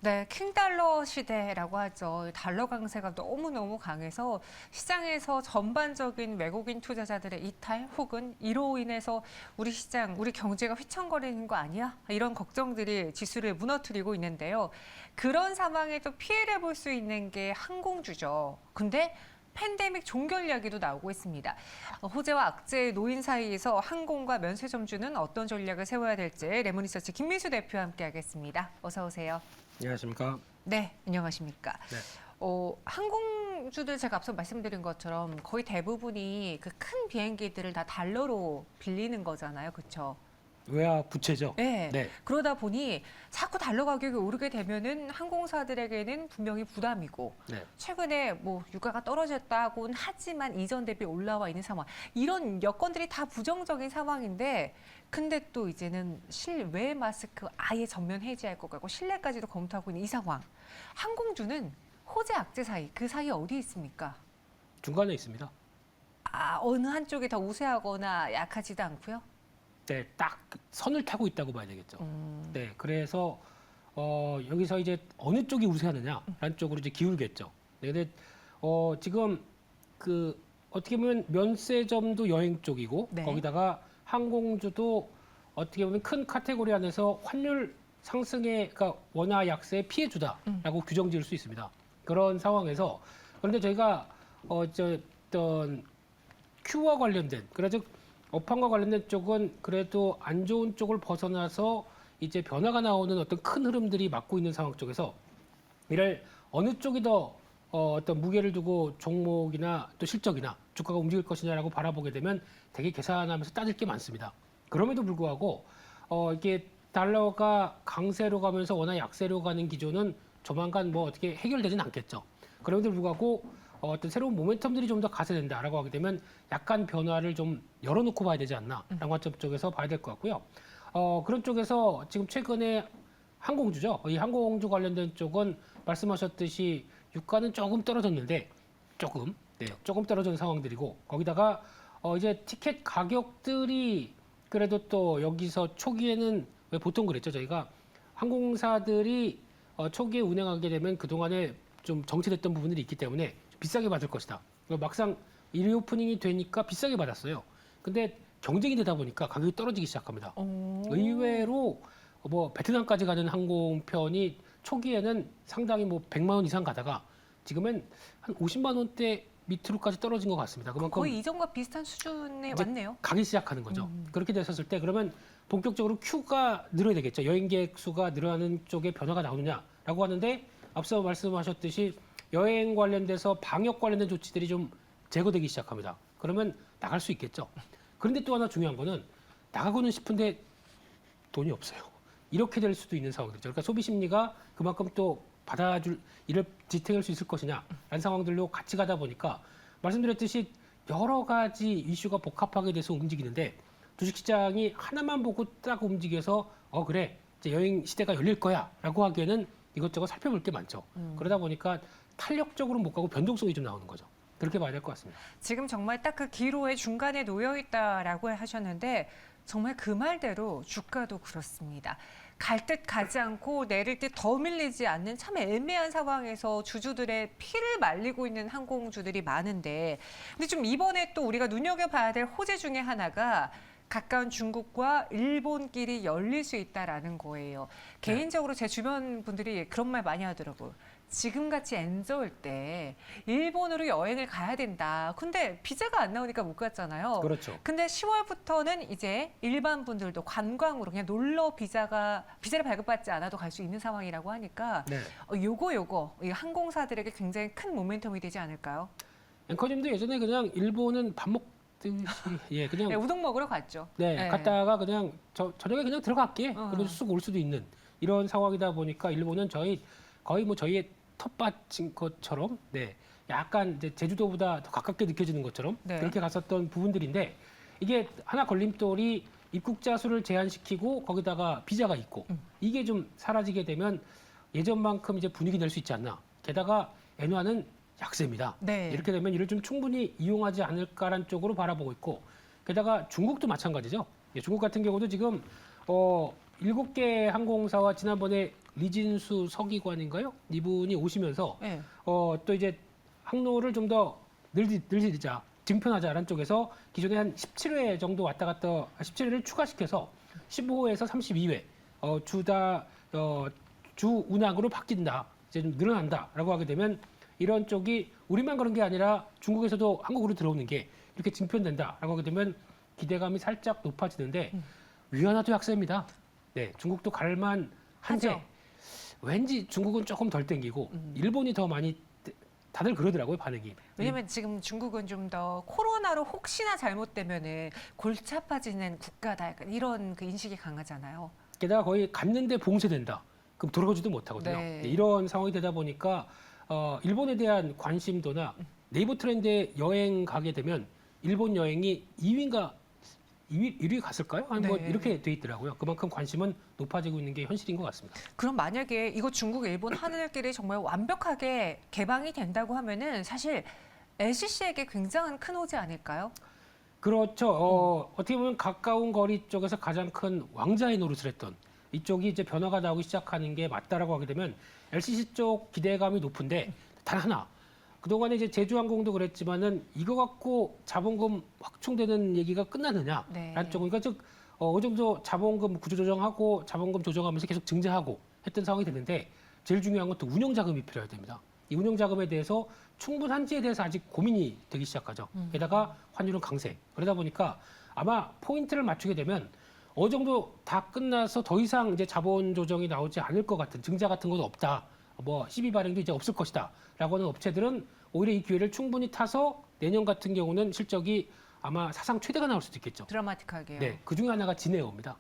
네, 킹달러 시대라고 하죠. 달러 강세가 너무너무 강해서 시장에서 전반적인 외국인 투자자들의 이탈 혹은 이로 인해서 우리 시장, 우리 경제가 휘청거리는 거 아니야? 이런 걱정들이 지수를 무너뜨리고 있는데요. 그런 상황에 또 피해를 볼 수 있는 게 항공주죠. 근데 팬데믹 종결 이야기도 나오고 있습니다. 호재와 악재의 노인 사이에서 항공과 면세점주는 어떤 전략을 세워야 될지 레몬리서치 김민수 대표와 함께하겠습니다. 어서 오세요. 안녕하십니까? 네, 안녕하십니까? 네. 항공주들 제가 앞서 말씀드린 것처럼 거의 대부분이 그 큰 비행기들을 다 달러로 빌리는 거잖아요, 그렇죠? 외화 부채죠. 네. 네. 그러다 보니 자꾸 달러 가격이 오르게 되면은 항공사들에게는 분명히 부담이고 네. 최근에 뭐 유가가 떨어졌다고는 하지만 이전 대비 올라와 있는 상황. 이런 여건들이 다 부정적인 상황인데 근데 또 이제는 실외 마스크 아예 전면 해제할 것 같고 실내까지도 검토하고 있는 이 상황. 항공주는 호재 악재 사이 그 사이 어디에 있습니까? 중간에 있습니다. 어느 한쪽이 더 우세하거나 약하지도 않고요. 네, 딱 선을 타고 있다고 봐야 되겠죠. 네, 그래서 여기서 이제 어느 쪽이 우세하느냐라는 쪽으로 이제 기울겠죠. 네, 근데 지금 그 어떻게 보면 면세점도 여행 쪽이고 네. 거기다가 항공주도 어떻게 보면 큰 카테고리 안에서 환율 상승의 그러니까 원화 약세의 피해주다라고 규정 지을 수 있습니다. 그런 상황에서 그런데 저희가 어떤 Q와 관련된 그래서 업황과 관련된 쪽은 그래도 안 좋은 쪽을 벗어나서 이제 변화가 나오는 어떤 큰 흐름들이 맞고 있는 상황 쪽에서 이를 어느 쪽이 더 어떤 무게를 두고 종목이나 또 실적이나 주가가 움직일 것이냐라고 바라보게 되면 되게 계산하면서 따질 게 많습니다. 그럼에도 불구하고 이게 달러가 강세로 가면서 워낙 약세로 가는 기조는 조만간 뭐 어떻게 해결되지는 않겠죠. 그럼에도 불구하고 어떤 새로운 모멘텀들이 좀 더 가세된다라고 하게 되면 약간 변화를 좀 열어놓고 봐야 되지 않나라는 관점 쪽에서 봐야 될 것 같고요. 그런 쪽에서 지금 최근에 항공주죠. 이 항공주 관련된 쪽은 말씀하셨듯이 유가는 조금 떨어졌는데 조금 떨어진 상황들이고 거기다가 이제 티켓 가격들이 그래도 또 여기서 초기에는 왜 보통 그랬죠. 저희가 항공사들이 초기에 운행하게 되면 그동안에 좀 정체됐던 부분들이 있기 때문에 비싸게 받을 것이다. 막상 리오프닝이 되니까 비싸게 받았어요. 근데 경쟁이 되다 보니까 가격이 떨어지기 시작합니다. 의외로 뭐 베트남까지 가는 항공편이 초기에는 상당히 뭐 100만 원 이상 가다가 지금은 한 50만 원대 밑으로까지 떨어진 것 같습니다. 그만큼 거의 이전과 비슷한 수준에 왔네요. 가기 시작하는 거죠. 그렇게 됐었을 때 그러면 본격적으로 Q가 늘어야 되겠죠. 여행객 수가 늘어나는 쪽에 변화가 나오느냐라고 하는데 앞서 말씀하셨듯이 여행 관련돼서 방역 관련된 조치들이 좀 제거되기 시작합니다. 그러면 나갈 수 있겠죠. 그런데 또 하나 중요한 거는 나가고는 싶은데 돈이 없어요. 이렇게 될 수도 있는 상황들이죠. 그러니까 소비 심리가 그만큼 또 받아줄 이를 지탱할 수 있을 것이냐라는 상황들로 같이 가다 보니까 말씀드렸듯이 여러 가지 이슈가 복합하게 돼서 움직이는데 주식시장이 하나만 보고 딱 움직여서 그래 이제 여행 시대가 열릴 거야라고 하기에는 이것저것 살펴볼 게 많죠. 그러다 보니까 탄력적으로 못 가고 변동성이 좀 나오는 거죠. 그렇게 봐야 될 것 같습니다. 지금 정말 딱 그 기로의 중간에 놓여 있다라고 하셨는데 정말 그 말대로 주가도 그렇습니다. 갈 듯 가지 않고 내릴 듯 더 밀리지 않는 참 애매한 상황에서 주주들의 피를 말리고 있는 항공주들이 많은데 근데 좀 이번에 또 우리가 눈여겨봐야 될 호재 중에 하나가 가까운 중국과 일본끼리 열릴 수 있다라는 거예요. 개인적으로 제 주변 분들이 그런 말 많이 하더라고요. 지금같이 엔 좋을 때 일본으로 여행을 가야 된다. 근데 비자가 안 나오니까 못 갔잖아요. 그렇죠. 근데 10월부터는 이제 일반 분들도 관광으로 그냥 놀러 비자를 발급받지 않아도 갈 수 있는 상황이라고 하니까 네. 요거 이 항공사들에게 굉장히 큰 모멘텀이 되지 않을까요? 앵커님도 예전에 그냥 일본은 밥 먹듯이 그냥 네, 우동 먹으러 갔죠. 네. 갔다가 그냥 저녁에 그냥 들어갈게. 그리고 쑥 올 수도 있는 이런 상황이다 보니까 일본은 거의 뭐 저희의 텃밭인 것처럼 약간 이제 제주도보다 더 가깝게 느껴지는 것처럼 그렇게 갔었던 부분들인데 이게 하나 걸림돌이 입국자 수를 제한시키고 거기다가 비자가 있고 이게 좀 사라지게 되면 예전만큼 이제 분위기 낼 수 있지 않나. 게다가 엔화는 약세입니다. 이렇게 되면 이를 좀 충분히 이용하지 않을까라는 쪽으로 바라보고 있고 게다가 중국도 마찬가지죠. 중국 같은 경우도 지금 7개 항공사와 지난번에 리진수 서기관인가요? 이분이 오시면서 네. 또 이제 항로를 좀 더 늘리자, 증편하자라는 쪽에서 기존에 한 17회 정도 왔다 갔다 17회를 추가시켜서 15회에서 32회 주 운항으로 바뀐다. 이제 좀 늘어난다라고 하게 되면 이런 쪽이 우리만 그런 게 아니라 중국에서도 한국으로 들어오는 게 이렇게 증편된다라고 하게 되면 기대감이 살짝 높아지는데 위안화도 약세입니다. 네, 중국도 갈만 한데 하죠. 왠지 중국은 조금 덜 땡기고 일본이 더 많이 다들 그러더라고요 반응이. 왜냐면 지금 중국은 좀 더 코로나로 혹시나 잘못되면은 골치 아파지는 국가다. 약간 이런 그 인식이 강하잖아요. 게다가 거의 갔는데 봉쇄된다. 그럼 돌아오지도 못하거든요. 네. 네, 이런 상황이 되다 보니까 일본에 대한 관심도나 네이버 트렌드에 여행 가게 되면 일본 여행이 2위인가 1위 갔을까요? 아니 뭐 네. 이렇게 돼 있더라고요. 그만큼 관심은 높아지고 있는 게 현실인 것 같습니다. 그럼 만약에 이거 중국, 일본 하늘길이 정말 완벽하게 개방이 된다고 하면은 사실 LCC에게 굉장한 큰 호재 아닐까요? 그렇죠. 어떻게 보면 가까운 거리 쪽에서 가장 큰 왕자의 노릇을 했던 이쪽이 이제 변화가 나오기 시작하는 게 맞다라고 하게 되면 LCC 쪽 기대감이 높은데 단 하나. 그동안에 이제 제주항공도 그랬지만은 이거 갖고 자본금 확충되는 얘기가 끝나느냐? 네. 라는 쪽은 그러니까 즉 어느 정도 자본금 구조 조정하고 자본금 조정하면서 계속 증자하고 했던 상황이 됐는데 제일 중요한 건 또 운영 자금이 필요해야 됩니다. 이 운영 자금에 대해서 충분한지에 대해서 아직 고민이 되기 시작하죠. 게다가 환율은 강세. 그러다 보니까 아마 포인트를 맞추게 되면 어느 정도 다 끝나서 더 이상 이제 자본 조정이 나오지 않을 것 같은 증자 같은 건 없다. 뭐 시비 발행도 이제 없을 것이다. 라고 하는 업체들은 오히려 이 기회를 충분히 타서 내년 같은 경우는 실적이 아마 사상 최대가 나올 수도 있겠죠. 드라마틱하게요. 네, 그 중에 하나가 진에어입니다.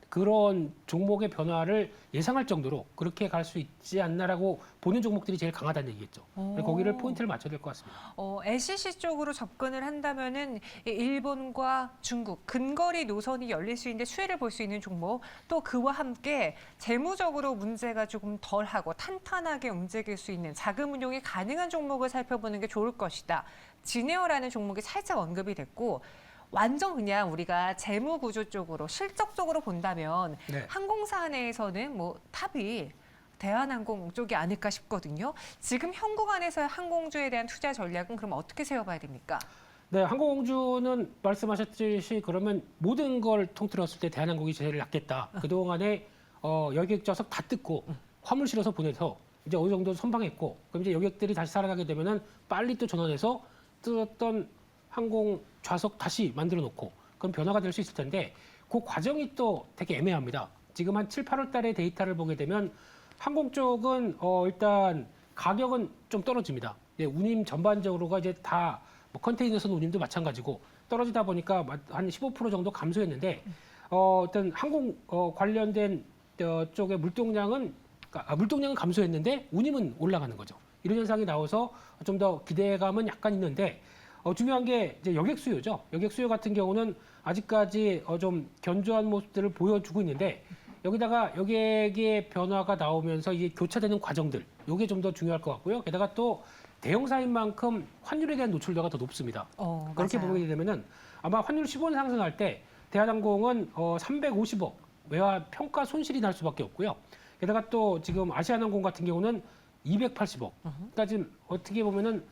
그런 종목의 변화를 예상할 정도로 그렇게 갈 수 있지 않나라고 보는 종목들이 제일 강하다는 얘기겠죠. 오. 거기를 포인트를 맞춰야 될 것 같습니다. LCC 쪽으로 접근을 한다면은 이 일본과 중국 근거리 노선이 열릴 수 있는데 수혜를 볼 수 있는 종목 또 그와 함께 재무적으로 문제가 조금 덜하고 탄탄하게 움직일 수 있는 자금 운용이 가능한 종목을 살펴보는 게 좋을 것이다. 진에어라는 종목이 살짝 언급이 됐고 완전 그냥 우리가 재무 구조 쪽으로 실적적으로 본다면 네. 항공사 내에서는 뭐 탑이 대한항공 쪽이 아닐까 싶거든요. 지금 현국 안에서의 항공주에 대한 투자 전략은 그럼 어떻게 세워봐야 됩니까? 네, 항공주는 말씀하셨듯이 그러면 모든 걸 통틀었을 때 대한항공이 제일 낫겠다. 그동안에 여객 좌석 다 뜯고 화물 실어서 보내서 이제 어느 정도 선방했고 그럼 이제 여객들이 다시 살아나게 되면은 빨리 또 전환해서 뜯었던 항공 좌석 다시 만들어 놓고 그럼 변화가 될 수 있을 텐데 그 과정이 또 되게 애매합니다. 지금 한 7, 8월 달에 데이터를 보게 되면 항공 쪽은 일단 가격은 좀 떨어집니다. 예, 운임 전반적으로가 이제 다 뭐 컨테이너선 운임도 마찬가지고 떨어지다 보니까 한 15% 정도 감소했는데 어떤 항공 관련된 쪽의 물동량은 감소했는데 운임은 올라가는 거죠. 이런 현상이 나와서 좀 더 기대감은 약간 있는데 중요한 게 이제 여객 수요죠. 여객 수요 같은 경우는 아직까지 좀 견조한 모습들을 보여주고 있는데 여기다가 여객의 변화가 나오면서 이게 교차되는 과정들, 이게 좀 더 중요할 것 같고요. 게다가 또 대형사인 만큼 환율에 대한 노출도가 더 높습니다. 그렇게 맞아요. 보게 되면은 아마 환율 10원 상승할 때 대한항공은 350억 외화 평가 손실이 날 수밖에 없고요. 게다가 또 지금 아시아나항공 같은 경우는 280억. 그러니까 지금 어떻게 보면은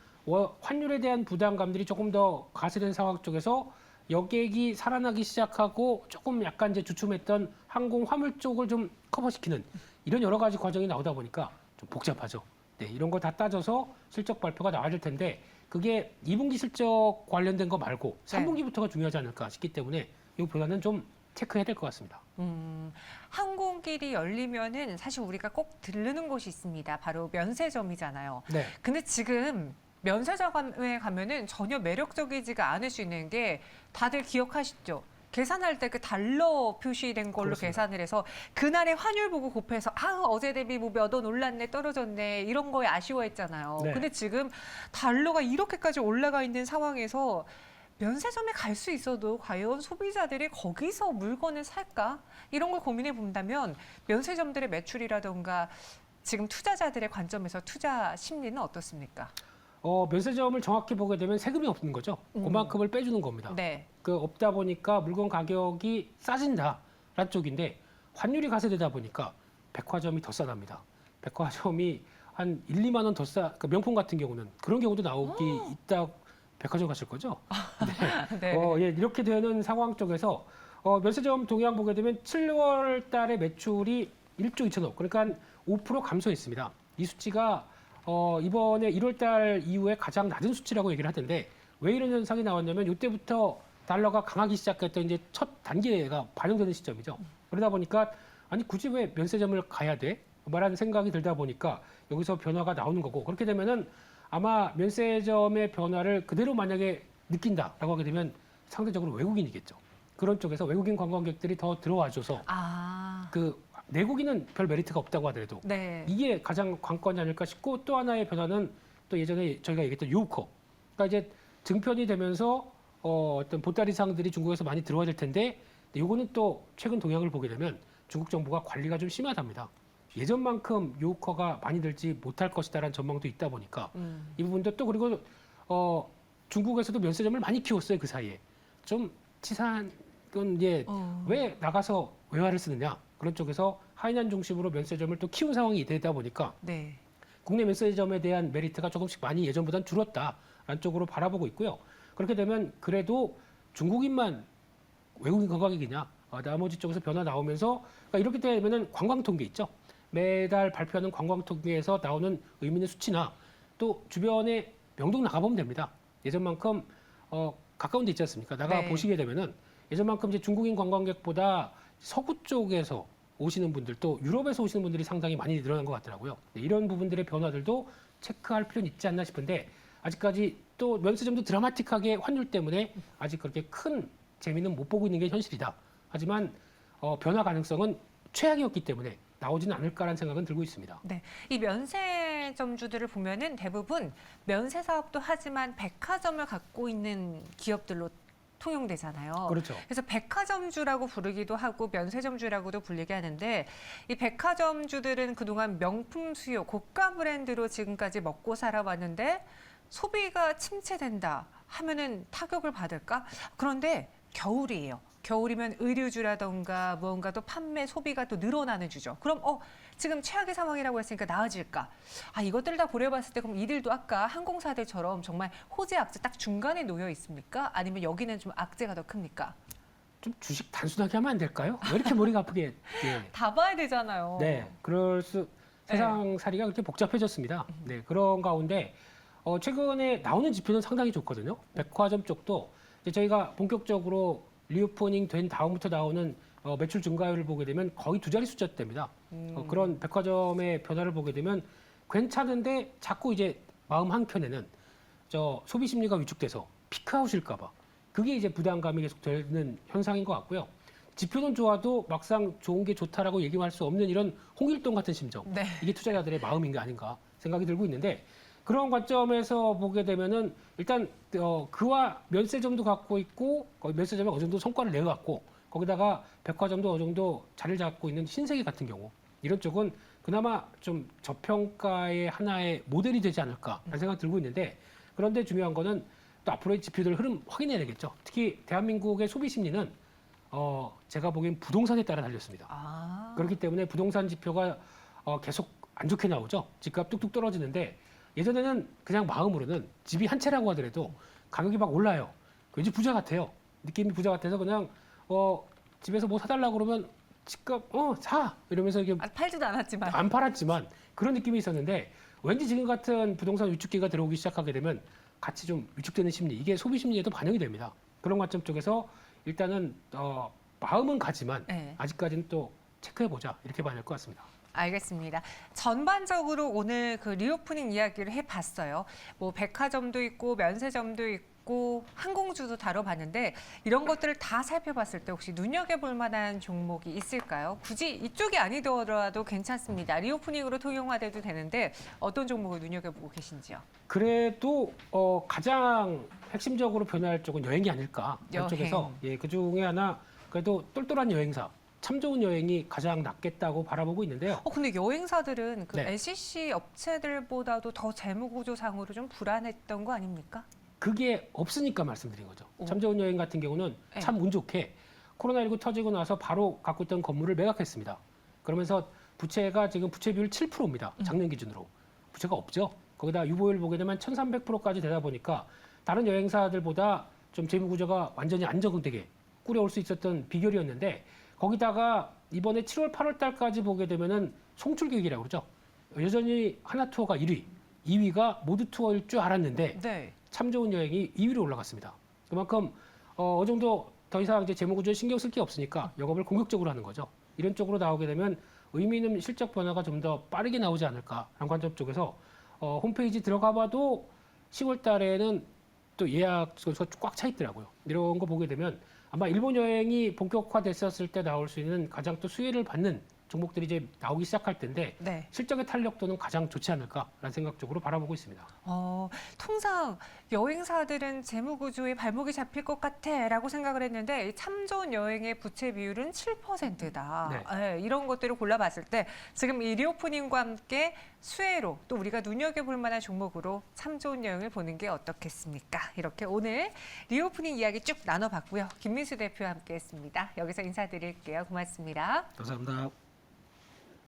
환율에 대한 부담감들이 조금 더 가세된 상황 쪽에서 여객이 살아나기 시작하고 조금 약간 이제 주춤했던 항공 화물 쪽을 좀 커버시키는 이런 여러 가지 과정이 나오다 보니까 좀 복잡하죠. 네, 이런 거 다 따져서 실적 발표가 나와야 될 텐데 그게 2분기 실적 관련된 거 말고 3분기부터가 중요하지 않을까 싶기 때문에 이 변화는 좀 체크해야 될 것 같습니다. 항공길이 열리면은 사실 우리가 꼭 들르는 곳이 있습니다. 바로 면세점이잖아요. 네. 근데 지금 면세점에 가면은 전혀 매력적이지가 않을 수 있는 게 다들 기억하시죠? 계산할 때 그 달러 표시된 걸로 그렇습니다. 계산을 해서 그날의 환율 보고 곱해서 어제 대비 뭐 몇 원 올랐네 떨어졌네 이런 거에 아쉬워했잖아요. 네. 근데 지금 달러가 이렇게까지 올라가 있는 상황에서 면세점에 갈 수 있어도 과연 소비자들이 거기서 물건을 살까? 이런 걸 고민해 본다면 면세점들의 매출이라던가 지금 투자자들의 관점에서 투자 심리는 어떻습니까? 면세점을 정확히 보게 되면 세금이 없는 거죠. 그만큼을 빼주는 겁니다. 네. 없다 보니까 물건 가격이 싸진다라는 쪽인데 환율이 가세되다 보니까 백화점이 더 싸답니다. 백화점이 한 1, 2만 원 더 싸, 그 명품 같은 경우는 그런 경우도 나오기 있다. 백화점 가실 거죠? 네. 예, 이렇게 되는 상황 쪽에서 면세점 동향 보게 되면 7월 달에 매출이 1조 2천억, 그러니까 한 5% 감소했습니다. 이 수치가 이번에 1월 달 이후에 가장 낮은 수치라고 얘기를 하던데 왜 이런 현상이 나왔냐면 이때부터 달러가 강하기 시작했던 이제 첫 단계가 반영되는 시점이죠. 그러다 보니까 아니 굳이 왜 면세점을 가야 돼? 말하는 생각이 들다 보니까 여기서 변화가 나오는 거고, 그렇게 되면은 아마 면세점의 변화를 그대로 만약에 느낀다라고 하게 되면 상대적으로 외국인이겠죠. 그런 쪽에서 외국인 관광객들이 더 들어와줘서 그 내국인은 별 메리트가 없다고 하더라도 네. 이게 가장 관건이 아닐까 싶고, 또 하나의 변화는 또 예전에 저희가 얘기했던 요커. 그러니까 이제 증편이 되면서 어떤 보따리상들이 중국에서 많이 들어와야 될 텐데, 요거는 또 최근 동향을 보게 되면 중국 정부가 관리가 좀 심하답니다. 예전만큼 요커가 많이 들지 못할 것이다라는 전망도 있다 보니까 이 부분도 또, 그리고 중국에서도 면세점을 많이 키웠어요. 그 사이에 좀 치사한 건 이제 왜 나가서 외화를 쓰느냐, 그런 쪽에서 하이난 중심으로 면세점을 또 키운 상황이 되다 보니까 네. 국내 면세점에 대한 메리트가 조금씩 많이 예전보다는 줄었다라는 쪽으로 바라보고 있고요. 그렇게 되면 그래도 중국인만 외국인 관광객이냐, 나머지 쪽에서 변화 나오면서, 그러니까 이렇게 되면은 관광 통계 있죠. 매달 발표하는 관광 통계에서 나오는 의미 있는 수치나 또 주변에 명동 나가보면 됩니다. 예전만큼 가까운 데 있지 않습니까? 나가 네. 보시게 되면은 예전만큼 이제 중국인 관광객보다 서구 쪽에서 오시는 분들, 또 유럽에서 오시는 분들이 상당히 많이 늘어난 것 같더라고요. 네, 이런 부분들의 변화들도 체크할 필요는 있지 않나 싶은데, 아직까지 또 면세점도 드라마틱하게 환율 때문에 아직 그렇게 큰 재미는 못 보고 있는 게 현실이다. 하지만 변화 가능성은 최악이었기 때문에 나오지는 않을까라는 생각은 들고 있습니다. 네, 이 면세점주들을 보면은 대부분 면세 사업도 하지만 백화점을 갖고 있는 기업들로 통용되잖아요. 그렇죠. 그래서 백화점주라고 부르기도 하고 면세점주라고도 불리게 하는데, 이 백화점주들은 그동안 명품 수요, 고가 브랜드로 지금까지 먹고 살아왔는데 소비가 침체된다 하면은 타격을 받을까? 그런데 겨울이에요. 겨울이면 의류주라던가 무언가 또 판매, 소비가 또 늘어나는 주죠. 그럼 지금 최악의 상황이라고 했으니까 나아질까? 이것들을 다 고려해봤을 때 그럼 이들도 아까 항공사들처럼 정말 호재, 악재 딱 중간에 놓여 있습니까? 아니면 여기는 좀 악재가 더 큽니까? 좀 주식 단순하게 하면 안 될까요? 왜 이렇게 머리가 아프게? 예. 다 봐야 되잖아요. 네, 세상살이가 그렇게 복잡해졌습니다. 네, 그런 가운데 최근에 나오는 지표는 상당히 좋거든요. 백화점 쪽도 이제 저희가 본격적으로 리오프닝 된 다음부터 나오는 매출 증가율을 보게 되면 거의 두 자리 숫자대입니다. 그런 백화점의 변화를 보게 되면 괜찮은데 자꾸 이제 마음 한켠에는 소비 심리가 위축돼서 피크아웃일까봐 그게 이제 부담감이 계속 되는 현상인 것 같고요. 지표는 좋아도 막상 좋은 게 좋다라고 얘기할 수 없는 이런 홍일동 같은 심정, 네. 이게 투자자들의 마음인 게 아닌가 생각이 들고 있는데, 그런 관점에서 보게 되면은 일단 그와 면세점도 갖고 있고, 거기 면세점에 어느 정도 성과를 내갖고, 거기다가 백화점도 어느 정도 자리를 잡고 있는 신세계 같은 경우, 이런 쪽은 그나마 좀 저평가의 하나의 모델이 되지 않을까라는 생각이 들고 있는데, 그런데 중요한 거는 또 앞으로의 지표들 흐름 확인해야 되겠죠. 특히 대한민국의 소비 심리는 제가 보기엔 부동산에 따라 달렸습니다. 그렇기 때문에 부동산 지표가 계속 안 좋게 나오죠. 집값 뚝뚝 떨어지는데, 예전에는 그냥 마음으로는 집이 한 채라고 하더라도 가격이 막 올라요. 왠지 부자 같아요. 느낌이 부자 같아서 그냥 집에서 뭐 사달라고 그러면 집값 사 이러면서 이게 팔지도 않았지만. 안 팔았지만 그런 느낌이 있었는데, 왠지 지금 같은 부동산 위축기가 들어오기 시작하게 되면 같이 좀 위축되는 심리, 이게 소비 심리에도 반영이 됩니다. 그런 관점 쪽에서 일단은 마음은 가지만 네. 아직까지는 또 체크해보자, 이렇게 봐야 될 것 같습니다. 알겠습니다. 전반적으로 오늘 그 리오프닝 이야기를 해봤어요. 뭐 백화점도 있고 면세점도 있고 항공주도 다뤄봤는데, 이런 것들을 다 살펴봤을 때 혹시 눈여겨볼 만한 종목이 있을까요? 굳이 이쪽이 아니더라도 괜찮습니다. 리오프닝으로 통용화돼도 되는데 어떤 종목을 눈여겨보고 계신지요? 그래도 가장 핵심적으로 변화할 쪽은 여행이 아닐까. 여행. 쪽에서 그 중에 하나 그래도 똘똘한 여행사, 참 좋은 여행이 가장 낫겠다고 바라보고 있는데요. 근데 여행사들은 그 네. LCC 업체들보다도 더 재무구조상으로 좀 불안했던 거 아닙니까? 그게 없으니까 말씀드린 거죠. 오. 참 좋은 여행 같은 경우는 네. 참 운 좋게 코로나19 터지고 나서 바로 갖고 있던 건물을 매각했습니다. 그러면서 부채가 지금 부채 비율 7%입니다. 작년 기준으로. 부채가 없죠. 거기다 유보율 보게 되면 1,300%까지 되다 보니까 다른 여행사들보다 좀 재무 구조가 완전히 안정되게 꾸려올 수 있었던 비결이었는데 거기다가 이번에 7월, 8월 달까지 보게 되면은 송출객이라고 그러죠. 여전히 하나투어가 1위, 2위가 모두투어일 줄 알았는데 네. 참 좋은 여행이 2위로 올라갔습니다. 그만큼 어느 정도 더 이상 이제 재무 구조에 신경 쓸 게 없으니까 영업을 공격적으로 하는 거죠. 이런 쪽으로 나오게 되면 의미 있는 실적 변화가 좀 더 빠르게 나오지 않을까라는 관점 쪽에서 홈페이지 들어가봐도 10월 달에는 또 예약 수가 꽉 차 있더라고요. 이런 거 보게 되면 아마 일본 여행이 본격화됐었을 때 나올 수 있는 가장 또 수혜를 받는 종목들이 이제 나오기 시작할 텐데 네. 실적의 탄력도는 가장 좋지 않을까라는 생각 쪽으로 바라보고 있습니다. 통상 여행사들은 재무 구조에 발목이 잡힐 것 같아라고 생각을 했는데 참 좋은 여행의 부채 비율은 7%다. 네. 이런 것들을 골라봤을 때 지금 이 리오프닝과 함께 수혜로 또 우리가 눈여겨볼 만한 종목으로 참 좋은 여행을 보는 게 어떻겠습니까? 이렇게 오늘 리오프닝 이야기 쭉 나눠봤고요. 김민수 대표와 함께했습니다. 여기서 인사드릴게요. 고맙습니다. 감사합니다.